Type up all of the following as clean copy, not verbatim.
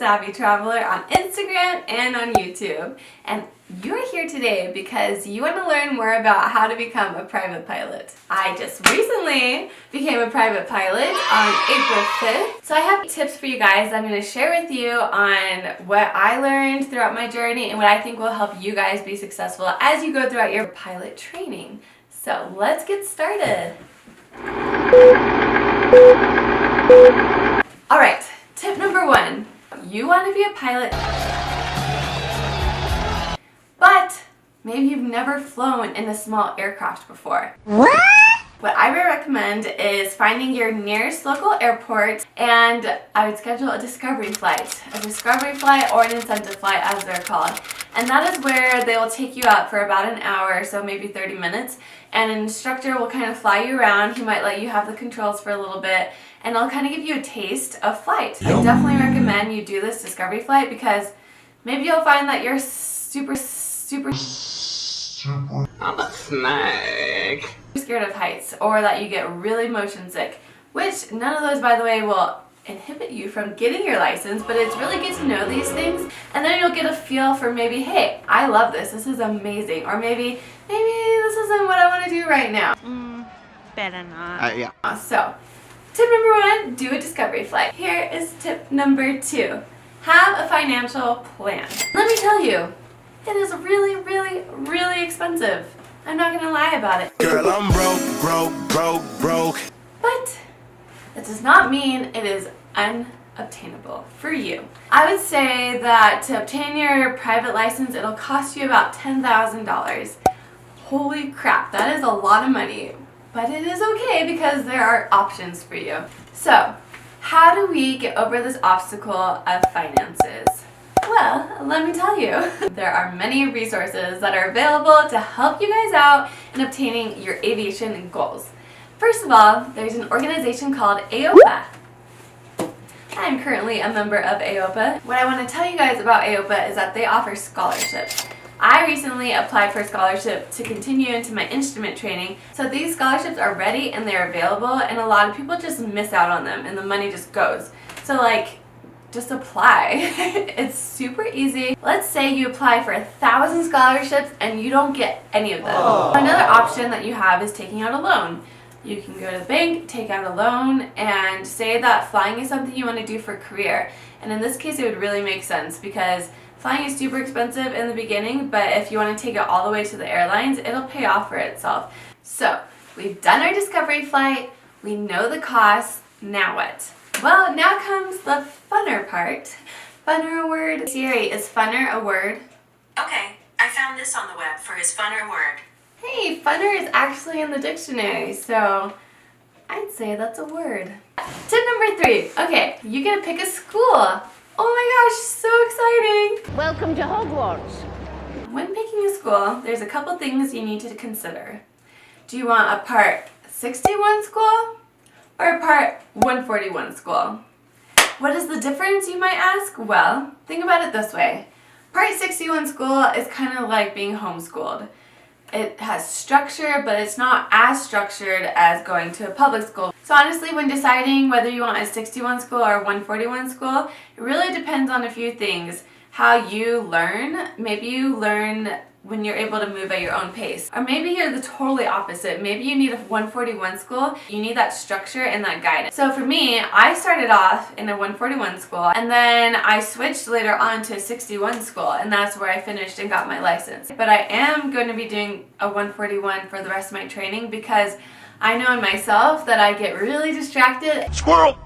Savvy Traveler on Instagram and on YouTube. And you're here today because you want to learn more about how to become a private pilot. I just recently became a private pilot on April 5th. So I have tips for you guys I'm going to share with you on what I learned throughout my journey and what I think will help you guys be successful as you go throughout your pilot training. So let's get started. Alright, tip number 1. You want to be a pilot, but maybe you've never flown in a small aircraft before. What I would recommend is finding your nearest local airport, and I would schedule a discovery flight or an incentive flight as they're called. And that is where they will take you out for about an hour, so maybe 30 minutes, and an instructor will kind of fly you around. He might let you have the controls for a little bit, and it'll kind of give you a taste of flight. I definitely recommend you do this discovery flight because maybe you'll find that you're super I'm a snake. scared of heights, or that you get really motion sick, which none of those, by the way, will inhibit you from getting your license, but it's really good to know these things, and then you'll get a feel for maybe, hey, I love this is amazing, or maybe this isn't what I want to do right now. Better not. Yeah. So, tip number 1, do a discovery flight. Here is tip number 2, have a financial plan. Let me tell you, it is really expensive. I'm not gonna lie about it. Girl, I'm broke. But that does not mean it is unobtainable for you. I would say that to obtain your private license, it'll cost you about $10,000. Holy crap, that is a lot of money. But it is okay because there are options for you. So, how do we get over this obstacle of finances? Well, let me tell you, there are many resources that are available to help you guys out in obtaining your aviation goals. First of all, there's an organization called AOPA. I'm currently a member of AOPA. What I want to tell you guys about AOPA is that they offer scholarships. I recently applied for a scholarship to continue into my instrument training, so these scholarships are ready and they're available, and a lot of people just miss out on them and the money just goes. So just apply. It's super easy. Let's say you apply for 1,000 scholarships and you don't get any of them. Another option that you have is taking out a loan. You can go to the bank, take out a loan, and say that flying is something you want to do for a career. And in this case, it would really make sense because flying is super expensive in the beginning, but if you want to take it all the way to the airlines, it'll pay off for itself. So, we've done our discovery flight, we know the costs, now what? Well, now comes the funner part. Funner a word. Siri, is funner a word? Okay, I found this on the web for his funner word. Hey, funner is actually in the dictionary, so I'd say that's a word. Tip number 3. Okay, you get to pick a school. Oh my gosh, so exciting! Welcome to Hogwarts. When picking a school, there's a couple things you need to consider. Do you want a Part 61 school or a Part 141 school? What is the difference, you might ask? Well, think about it this way. Part 61 school is kind of like being homeschooled. It has structure, but it's not as structured as going to a public school. So honestly, when deciding whether you want a 61 school or a 141 school, it really depends on a few things. How you learn. Maybe you learn when you're able to move at your own pace. Or maybe you're the totally opposite. Maybe you need a 141 school. You need that structure and that guidance. So for me, I started off in a 141 school, and then I switched later on to a 61 school, and that's where I finished and got my license. But I am going to be doing a 141 for the rest of my training because I know in myself that I get really distracted. Squirrel!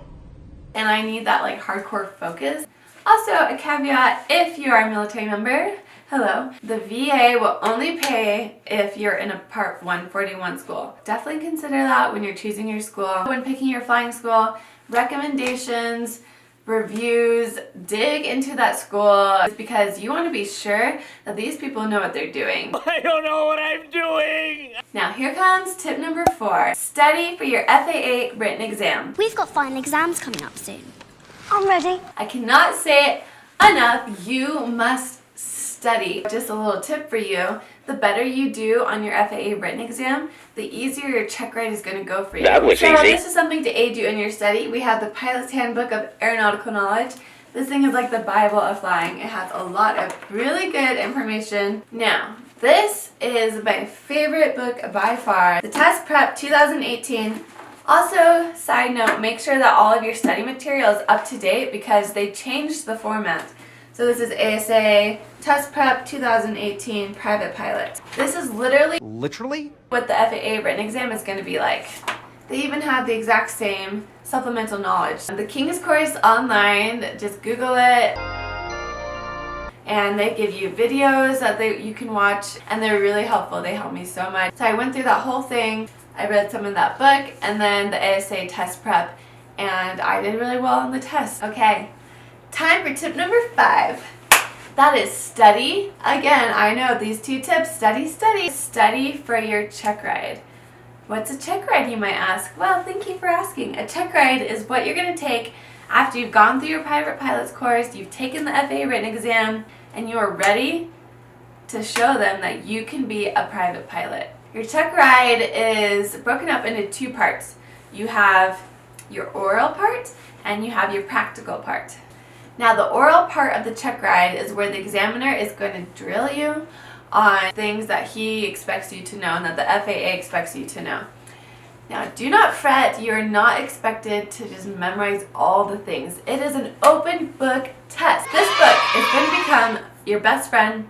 And I need that hardcore focus. Also, a caveat, if you are a military member, hello, the VA will only pay if you're in a Part 141 school. Definitely consider that when you're choosing your school. When picking your flying school, recommendations, reviews, dig into that school because you want to be sure that these people know what they're doing. I don't know what I'm doing! Now here comes tip number 4. Study for your FAA written exam. We've got final exams coming up soon. I'm ready. I cannot say it enough, you must study. Just a little tip for you, the better you do on your FAA written exam, the easier your check ride is going to go for you. That was so easy. This is something to aid you in your study. We have the Pilot's Handbook of Aeronautical Knowledge. This thing is like the Bible of flying. It has a lot of really good information. Now, this is my favorite book by far, the Test Prep 2018. Also, side note, make sure that all of your study material is up to date because they changed the format. So this is ASA Test Prep 2018 Private Pilot. This is literally what the FAA written exam is going to be like. They even have the exact same supplemental knowledge. The King's Course online, just Google it. And they give you videos that you can watch, and they're really helpful. They help me so much. So I went through that whole thing. I read some of that book, and then the ASA Test Prep, and I did really well on the test. Okay, time for tip number 5. That is study. Again, I know these 2 tips, study, study. Study for your check ride. What's a check ride, you might ask? Well, thank you for asking. A check ride is what you're going to take after you've gone through your private pilot's course, you've taken the FAA written exam, and you are ready to show them that you can be a private pilot. Your check ride is broken up into 2 parts. You have your oral part and you have your practical part. Now, the oral part of the check ride is where the examiner is going to drill you on things that he expects you to know and that the FAA expects you to know. Now, do not fret, you're not expected to just memorize all the things. It is an open book test. This book is going to become your best friend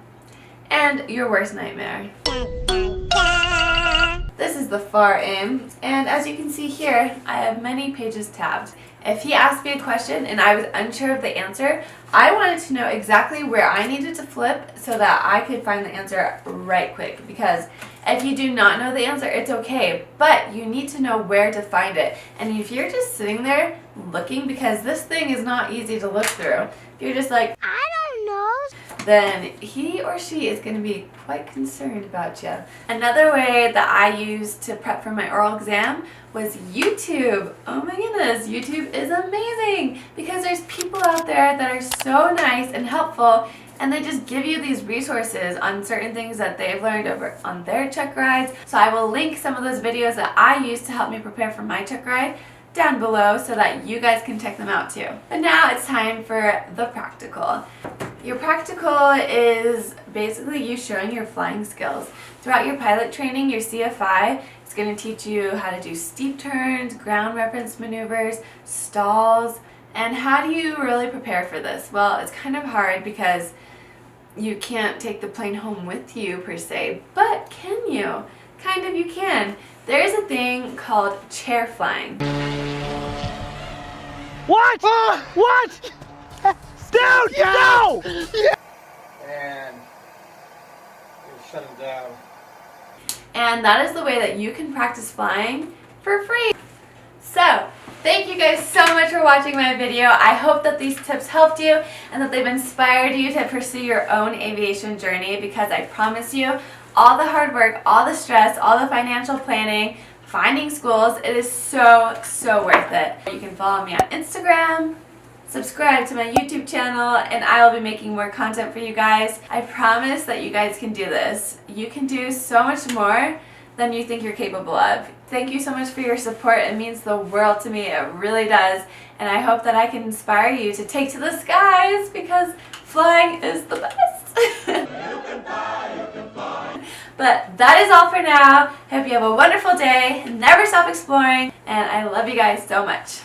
and your worst nightmare. This is the FAR aim, and as you can see here, I have many pages tabbed. If he asked me a question and I was unsure of the answer, I wanted to know exactly where I needed to flip so that I could find the answer right quick. Because if you do not know the answer, it's okay, but you need to know where to find it. And if you're just sitting there looking, because this thing is not easy to look through, if you're just like, I don't know, then he or she is going to be quite concerned about you. Another way that I used to prep for my oral exam was YouTube. Oh my goodness, YouTube is amazing because there's people out there that are so nice and helpful, and they just give you these resources on certain things that they've learned over on their check rides. So I will link some of those videos that I use to help me prepare for my check ride down below so that you guys can check them out too. But now it's time for the practical. Your practical is basically you showing your flying skills. Throughout your pilot training, your CFI, it's going to teach you how to do steep turns, ground reference maneuvers, stalls, and how do you really prepare for this? Well, it's kind of hard because you can't take the plane home with you per se, but can you? Kind of, you can. There's a thing called chair flying. What? What? Dude, no! And we'll shut him down. And that is the way that you can practice flying for free. So, thank you guys so much for watching my video. I hope that these tips helped you and that they've inspired you to pursue your own aviation journey, because I promise you, all the hard work, all the stress, all the financial planning, finding schools, it is so, so worth it. You can follow me on Instagram, subscribe to my YouTube channel, and I will be making more content for you guys. I promise that you guys can do this. You can do so much more than you think you're capable of. Thank you so much for your support. It means the world to me. It really does. And I hope that I can inspire you to take to the skies, because flying is the best. You can fly, you can fly. But that is all for now. Hope you have a wonderful day. Never stop exploring. And I love you guys so much.